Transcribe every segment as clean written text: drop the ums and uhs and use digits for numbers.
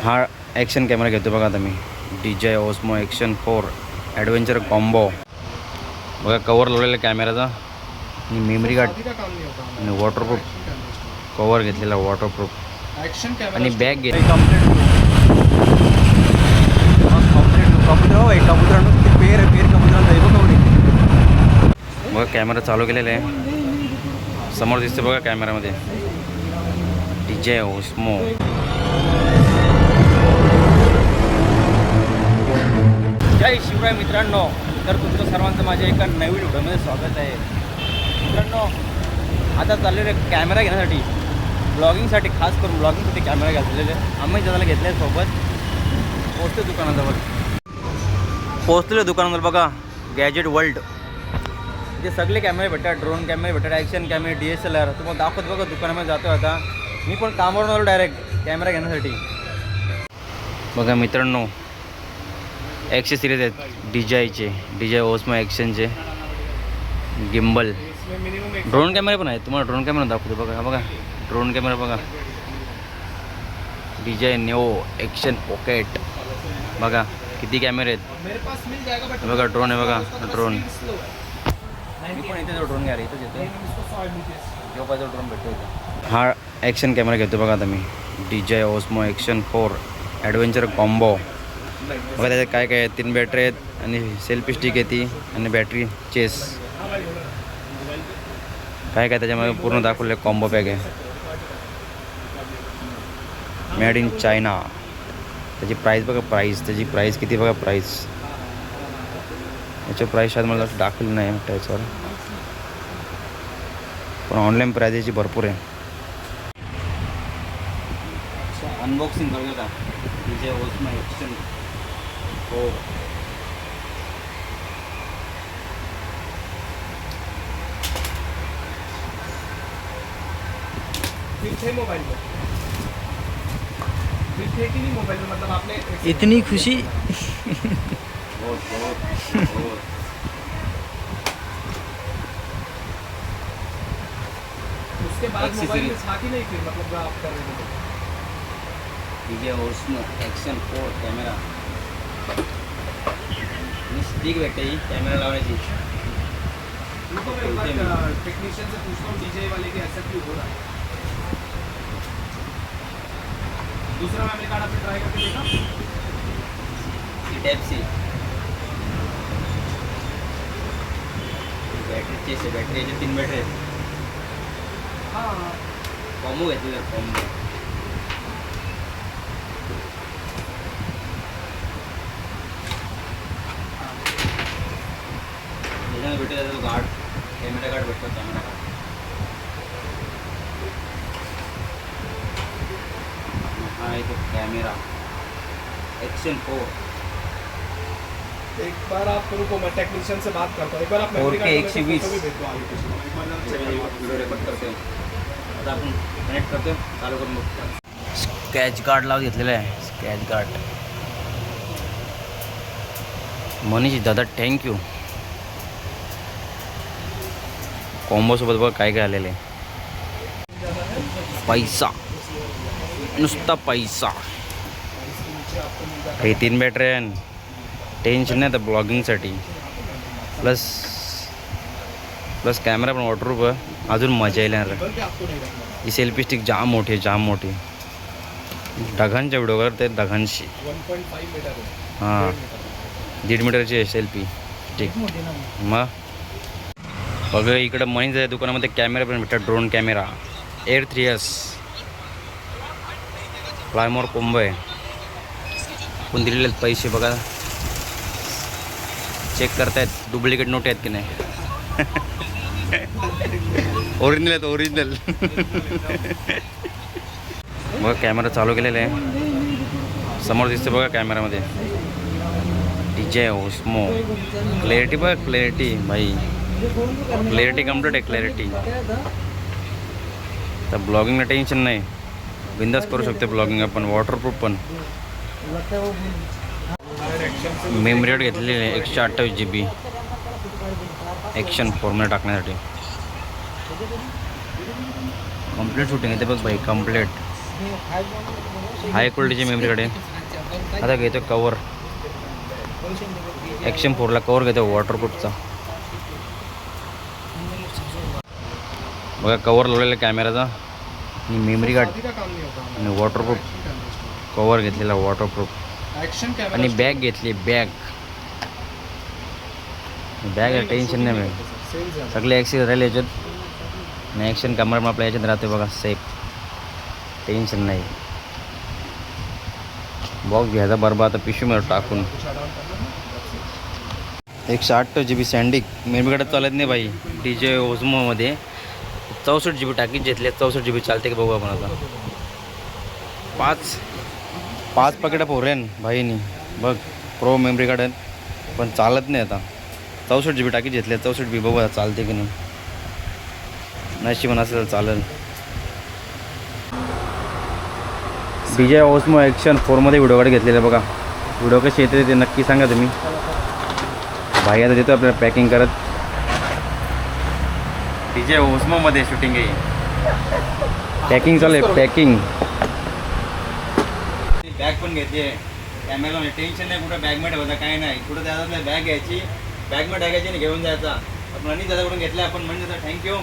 हा action camera घेतो बघा आता मी DJI Osmo Action 4 adventure combo. बघा कवर लावलेला कॅमेराचा आणि मेमरी कार्ड आणि वॉटरप्रूफ कवर घेतलेला वॉटरप्रूफ आणि बॅग घेतली. बघा कॅमेरा चालू केलेला आहे. समोर दिसते बघा कॅमेरामध्ये DJI Osmo. जय शिवराय मित्रांनो, तर तुमचं सर्वांचं माझ्या एका नवीन व्हिडिओमध्ये स्वागत आहे. मित्रांनो, आता चाललेले कॅमेरा घेण्यासाठी ब्लॉगिंगसाठी, खास करून ब्लॉगिंगसाठी कॅमेरा घेतलेले आम्ही जणाला घेतले सोबत. पोचलेलं दुकानावर बघा गॅजेट वर्ल्ड. इथे सगळे कॅमेरे भेटतात, ड्रोन कॅमेरे भेटतात, ॲक्शन कॅमेरे, DSLR. तुम्हाला दाखवत बघा दुकानामध्ये जातो आता. मी पण कामावरून आलो डायरेक्ट कॅमेरा घेण्यासाठी. बघा मित्रांनो, ॲक्सेसरीज आहेत DJI Osmo ॲक्शनचे गिम्बल. ड्रोन कॅमेरे पण आहेत, तुम्हाला ड्रोन कॅमेरा दाखवतो बघा. बघा ड्रोन कॅमेरा बघा, DJI Neo ॲक्शन पॉकेट. बघा किती कॅमेरे आहेत. बघा ड्रोन आहे, बघा ड्रोन. मी पण इथे ड्रोन घ्यायला इथंच येतो, जो पाहिजे ड्रोन भेटतो इथं. हा ॲक्शन कॅमेरा घेतो बघा आता मी DJI Osmo Action 4 adventure combo. बघा त्याच्यात काय काय आहे. 3 बॅटरी आहेत आणि सेल्फी स्टिक येते आणि बॅटरी चेस. काय काय त्याच्यामध्ये पूर्ण दाखवले कॉम्बो पॅक आहे. Made in China. त्याची प्राईस बघा, त्याची प्राईस किती बघा. याची प्राईस शायद मला दाखवली नाही त्याच्यावर, पण ऑनलाईन प्राईस याची भरपूर आहे. अनबॉक्सिंग करूया का DJI Osmo Action 4. मोबाइल में मोबाइल में मतलब आपने इतनी खुशी. उसके बाद मोबाइल में था कि नहीं फिर मतलब आप कर रहे थे. DJI Osmo Action 4 कॅमेरा आणि स्टिक भेटते ही कॅमेरा लावण्याची. टेक्नीशियन से पूछता हूँ DJI वाले के ऐसा क्यों हो रहा है. दूसरा मेमोरी कार्ड आपने ट्राई करके देखा. Type-C बॅटरी चेस आहे. बॅटरी याचे 3 बॅटरी आहेत. हाँ कॉम्बो घेतलेला कॉम्बो. याच्यामध्ये भेटत त्याचं गार्ड, कॅमेरा गार्ड भेटतो. कॅमेरा गार्ड हा एक कॅमेरा Action 4. एक बार आप रुको, मैं टेक्नीशियन से बात करता हूँ. एक बार आप 4K 120 भी भेज दो आगे कुछ. व्हिडिओ रेकॉर्ड करते. आता आपण कनेक्ट करतो, चालू करून बघतो. स्कॅच गार्ड लावून घेतलेला आहे. Sketch guard. मनीष दादा थँक्यू. कॉम्बोसोबत बघा काय काय आलेलं आहे. पैसा, नुसता पैसा. हे 3 बॅटरी आहे. टेन्शन नाही आता ब्लॉगिंगसाठी. प्लस कॅमेरा पण वॉटरप्रूफ आहे. अजून मजा येईल. ही सेल्फी स्टिक जाम मोठी आहे, जाम मोठी. ढगांच्या व्हिडिओ करते, ढगांशी. 1.5 मीटर है. हां 1.5 मीटरची आहे सेल्फी स्टिक. मग बघा इकडं मनीच्या दुकानामध्ये कॅमेरा पण भेटतात. Drone camera Air 3S flymore combo आहे. पण दिलेले आहेत पैसे बघा. चेक करतायत डुप्लिकेट नोट आहेत की नाही. ओरिजिनल आहेत, ओरिजिनल. बघा कॅमेरा चालू केलेला आहे. समोर दिसते बघा कॅमेरामध्ये DJI Osmo. क्लॅरिटी बघा, क्लॅरिटी भाई, क्लॅरिटी कम्प्लीट आहे. क्लॅरिटी तर ब्लॉगिंगला टेन्शन नाही, बिंदास करू शकते ब्लॉगिंग आपण. वॉटरप्रूफ पण. मेमरी कार्ड घेतलेली आहे 128 GB Action 4 मध्ये टाकण्यासाठी. कंप्लीट शूटिंग आहे ते बघ भाई, कंप्लीट. हाय क्वालिटीची मेमरीकडे. आता घेतो कवर. ॲक्शन 4ला कवर घेतो वॉटरप्रूफचा. बघा कवर लावलेला कॅमेराचा आणि मेमरी कार्ड आणि वॉटरप्रूफ कवर घेतलेला वॉटरप्रूफ आणि बॅग घेतली. बॅग टेन्शन नाही मिळेल. सगळे ॲक्सेस राहिले याच्यात आणि ॲक्शन कॅमेरा पण आपल्या याच्यात राहते बघा सेफ. टेन्शन नाही. बॉक्स घ्यायचा बरोबर आता पिशवीमध्ये टाकून. 108 GB सँडिक मेमरीकडे चालत नाही भाई. DJ ओझमोमध्ये 64 GB टाकीत घेतले. 64 GB चालते की बघू आपण आता. पाच पॅकेट पोरेन भाईनी बघ प्रो मेमरी कार्ड पण चालत नाही आता. 64 GB टाकीत घेतले. 64 GB बघू आता चालते की नाही. नशीब असेल तर चालेल. DJ Osmo action 4मध्ये video card घेतलेलं बघा. व्हिडिओ कसे येते ते नक्की सांगा तुम्ही. भाई आता देतो आपल्याला पॅकिंग करत. DJ ओझमोमध्ये शूटिंग आहे. पॅकिंग चालू आहे पॅकिंग. बॅग पण घेते कॅमेरा. टेन्शन नाही कुठं बॅगमध्ये ठेवायचा काय नाही. कुठं त्याच्यातल्या बॅग घ्यायची बॅगमध्ये टाकायची आणि घेऊन जायचा. आपण आणि दादाकडून घेतला आपण म्हणजे थँक्यू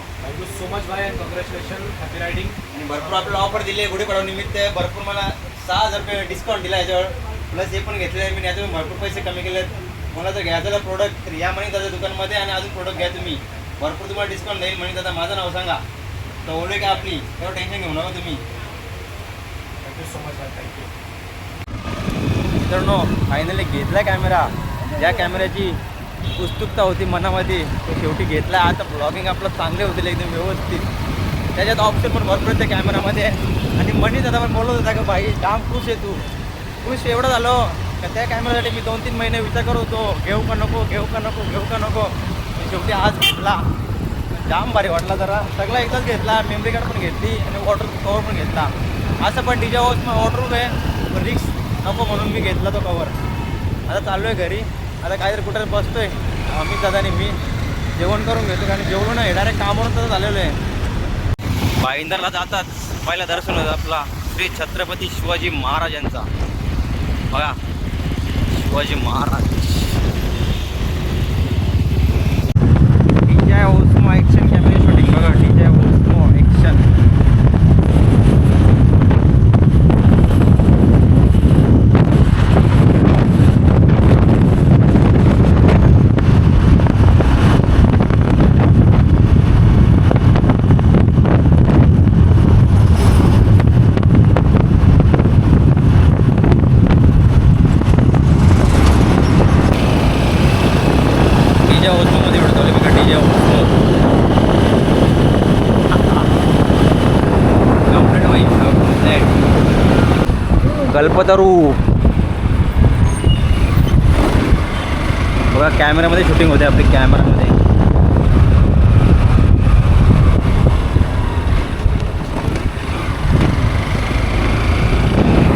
सो मच भाई अँड कॉंग्रॅच्युलेशन. Happy riding. आणि भरपूर आपल्याला ऑफर दिली आहे गुढीपाडवा निमित्त. भरपूर मला 6,000 रुपये डिस्काउंट दिला याच्यावर. प्लस हे पण घेतले मी याच्यावर भरपूर पैसे कमी केलेत. मला जर घ्यायचं प्रोडक्ट तर या म्हणे दादा दुकानमध्ये आणि अजून प्रोडक्ट घ्या तुम्ही. भरपूर तुम्हाला डिस्काउंट देईल म्हणे दादा. माझं नाव सांगा तर ओळख का आपली. तेव्हा टेन्शन घेऊ नका तुम्ही. थँक्यू सो मच भाई. थँक्यू. मित्रांनो फायनली घेतला कॅमेरा. ज्या कॅमेऱ्याची उत्सुकता होती मनामध्ये तो शेवटी घेतला. आता ब्लॉगिंग आपलं चांगले होतील एकदम व्यवस्थित. त्याच्यात ऑप्शन पण भरपूर त्या कॅमेरामध्ये. आणि मनी दादा पण बोलत होता का भाई जाम खुश आहे तू. खुश एवढं झालं का त्या कॅमेऱ्यासाठी मी 2-3 महिने विचार करत होतो घेऊ का नको घेऊ का नको घेऊ का नको. शेवटी आज घेतला. जाम भारी वाटला जरा. सगळा एकदाच घेतला. मेमरी कार्ड पण घेतली आणि वॉटर कवर पण घेतला. असं पण DJ ओझमो वॉटरप्रूफ आहे पण रिक्स नको म्हणून मी घेतला तो कवर. आता चाललो आहे घरी. आता काहीतरी कुठं बसतोय अमित दादाने मी जेवण करून घेतो. आणि जेवलो नाही डायरेक्ट कामावरून तसं झालेलं आहे. भाईंदरला जातात पहिला दर्शन होतं आपला श्री छत्रपती शिवाजी महाराजांचा. बघा Shivaji Maharaj. DJ Osmo action camera shooting बघा. DJ Osmo action. ओझमोमध्ये उडतवले बघा. DJ ओझमो कल्पतरू बघा. कॅमेरामध्ये शूटिंग होते आपली. कॅमेरामध्ये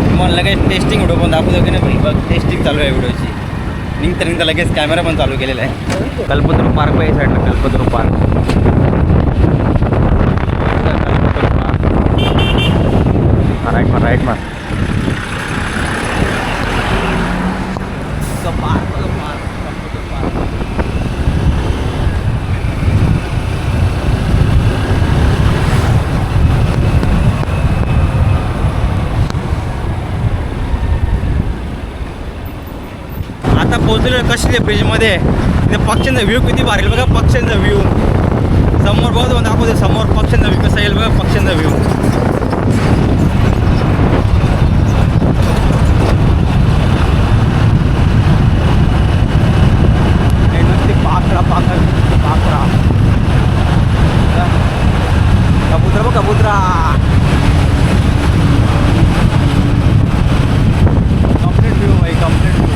तुम्हाला लगेच टेस्टिंग व्हिडिओ पण दाखवतो की नाही. बघ टेस्टिंग चालू आहे व्हिडिओची. निघता लगेच कॅमेरा पण चालू केलेला आहे. कल्पतरू पार्क पाहिजे साईडला. कल्पतरू पार्क. राईट मार. आता पोहोचलो कशी ब्रिजमध्ये. ते पक्ष्यांचा व्ह्यू किती भारी बघा. पक्ष्यांचा व्ह्यू समोर बघा. दाखवते समोर पक्ष्यांचा व्ह्यू कसा येईल बघा. पक्ष्यांचा व्ह्यू नुसती पाखरा कबूतर बघ. कबूतरा कम्प्लीट व्ह्यू भाई. Complete view.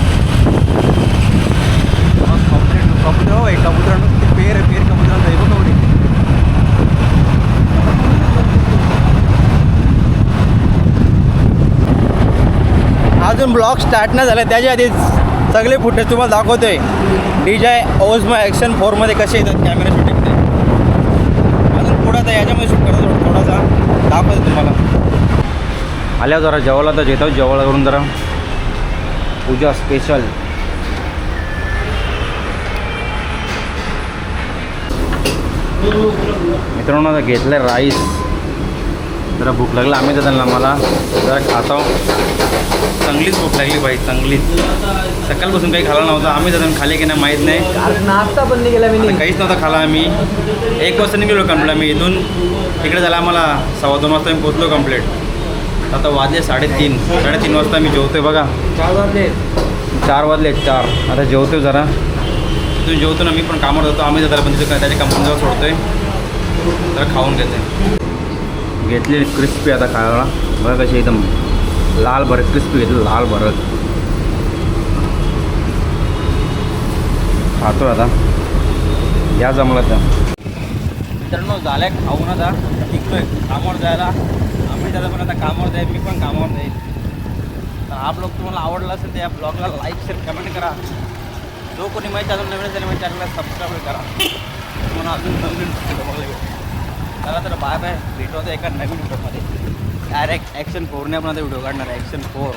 कबूतर हो भाई. कबूतर नुसते पेर कबूतरांचा आहे बघ. एवढी अजून ब्लॉग स्टार्ट नाही झाला. त्याच्या आधीच सगळे फुटेज तुम्हाला दाखवतोय. DJ ओझमो ॲक्शन 4मध्ये कसे येतात कॅमेरा शूटिंग. ते अजून पुढं आता याच्यामध्ये शूट करतो थोडासा दाखवतो तुम्हाला. आल्यावर जरा जेवायला तर येतो, जेवायला करून जरा पूजा स्पेशल. मित्रांनो आता घेतलं राईस. जरा भूक लागली आम्ही तर त्यांना मला जरा खातो. चांगलीच भूक लागली भाई, चांगलीच. सकाळपासून काही खाला नव्हतं आम्ही, तर खाले की नाही माहीत नाही. नाश्ता पण नाही केला मी. आता काहीच नव्हतं खाला आम्ही. 1 वाजता निघलो कंप्लीट आम्ही इथून. तिकडे झाला आम्हाला 2:15 वाजता आम्ही पोचलो कंप्लीट. आता वाजले 3:30 वाजता आम्ही जेवतोय बघा. 4 वाजले. 4 वाजले 4. आता जेवतोय जरा. तिथून जेवतो ना मी पण कामावर जातो आम्ही. त्याला पण तिथं त्याच्या कंपनीजवळ सोडतोय. जरा खाऊन घेतले क्रिस्पी आता खायला. बघा कशी एकदम लाल भरत क्रिस्पी घेतलं, लाल भरत खातो आता. या जमलं तर मित्रांनो झाल्या खाऊन आता निघतोय कामावर जायला. आम्ही त्याला पण आता कामावर जाईल, मी पण कामावर जाईल. तर हा ब्लॉग तुम्हाला आवडला असेल तर या ब्लॉगला लाईक शेअर कमेंट करा. जो कोणी माहिती अजून नवीन असेल माझ्या चॅनलला सबस्क्राईब करा. तुम्हाला अजून नवीन बघायला भेटेल. चला तर बाय बाय. भेटू आता एका नवीन व्हिडिओमध्ये. डायरेक्ट ॲक्शन 4 ने आपण आता व्हिडिओ काढणार आहे. ॲक्शन 4.